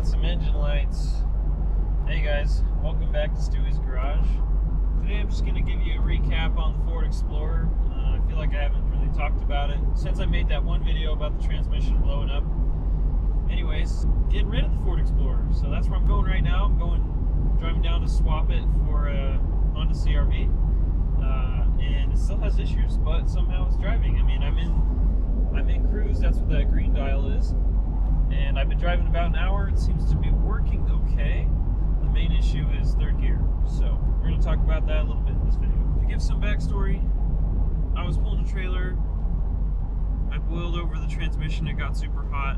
got some engine lights. Hey guys, welcome back to Stuie's Garage. Today I'm just going to give you a recap on the Ford Explorer. I feel like I haven't really talked about it since I made that one video about the transmission blowing up. Anyways, getting rid of the Ford Explorer. So that's where I'm going right now. I'm driving down to swap it for a Honda CR-V. And it still has issues, but somehow it's driving. I mean, I'm in cruise, that's what that green dial is. And I've been driving about an hour. It seems to be working okay. The main issue is third gear. So we're going to talk about that a little bit in this video. To give some backstory, I was pulling a trailer. I boiled over the transmission. It got super hot.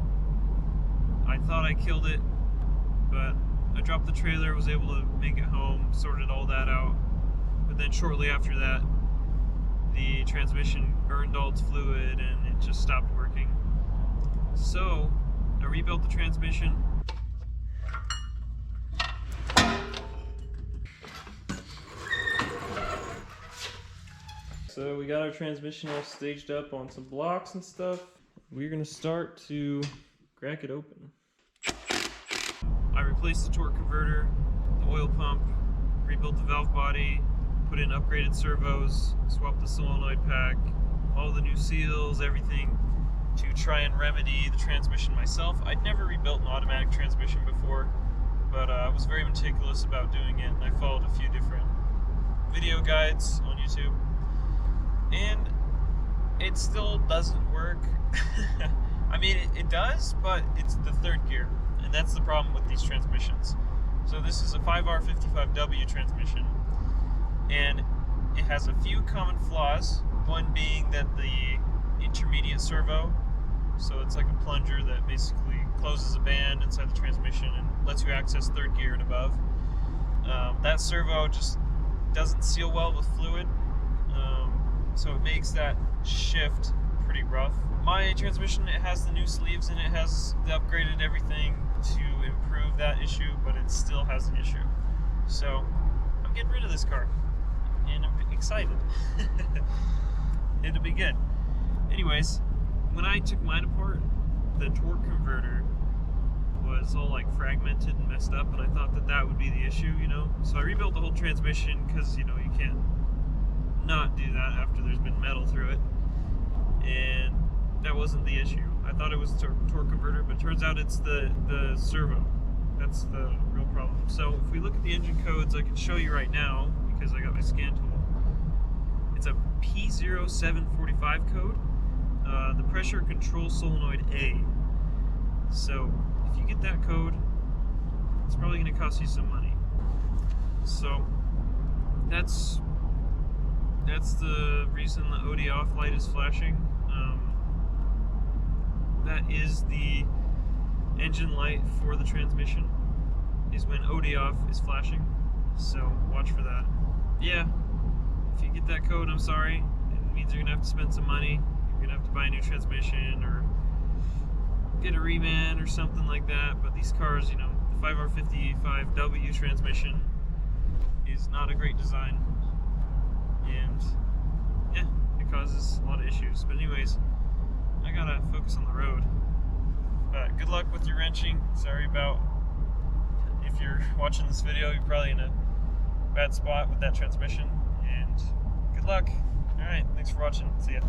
I thought I killed it, but I dropped the trailer, was able to make it home, sorted all that out. But then shortly after that, the transmission burned all its fluid and it just stopped working. So I rebuilt the transmission. So we got our transmission all staged up on some blocks and stuff. We're gonna start to crack it open. I replaced the torque converter, the oil pump, rebuilt the valve body, put in upgraded servos, swapped the solenoid pack, all the new seals, everything, to try and remedy the transmission myself. I'd never rebuilt an automatic transmission before, but I was very meticulous about doing it, and I followed a few different video guides on YouTube, and it still doesn't work. I mean, it does, but it's the third gear, and that's the problem with these transmissions. So this is a 5R55W transmission, and it has a few common flaws, one being that the intermediate servo, so it's like a plunger that basically closes a band inside the transmission and lets you access third gear and above. That servo just doesn't seal well with fluid, so it makes that shift pretty rough. My transmission, it has the new sleeves and it has the upgraded everything to improve that issue, but it still has an issue. So I'm getting rid of this car, and I'm excited. It'll be good. Anyways, when I took mine apart, the torque converter was all like fragmented and messed up, and I thought that that would be the issue, you know? So I rebuilt the whole transmission because, you know, you can't not do that after there's been metal through it. And that wasn't the issue. I thought it was the torque converter, but it turns out it's the servo. That's the real problem. So if we look at the engine codes, I can show you right now because I got my scan tool. It's a P0745 code. The pressure control solenoid A. So if you get that code, it's probably going to cost you some money. So that's the reason the OD off light is flashing. That is the engine light for the transmission, is when OD off is flashing. So watch for that. Yeah, if you get that code, I'm sorry. It means you're gonna have to spend some money. You're gonna have to buy a new transmission or get a reman or something like that. But these cars, you know, the 5R55W transmission is not a great design, and yeah, it causes a lot of issues. But anyways, I gotta focus on the road. But good luck with your wrenching. Sorry about, if you're watching this video, you're probably in a bad spot with that transmission, and good luck. Alright, thanks for watching. See ya.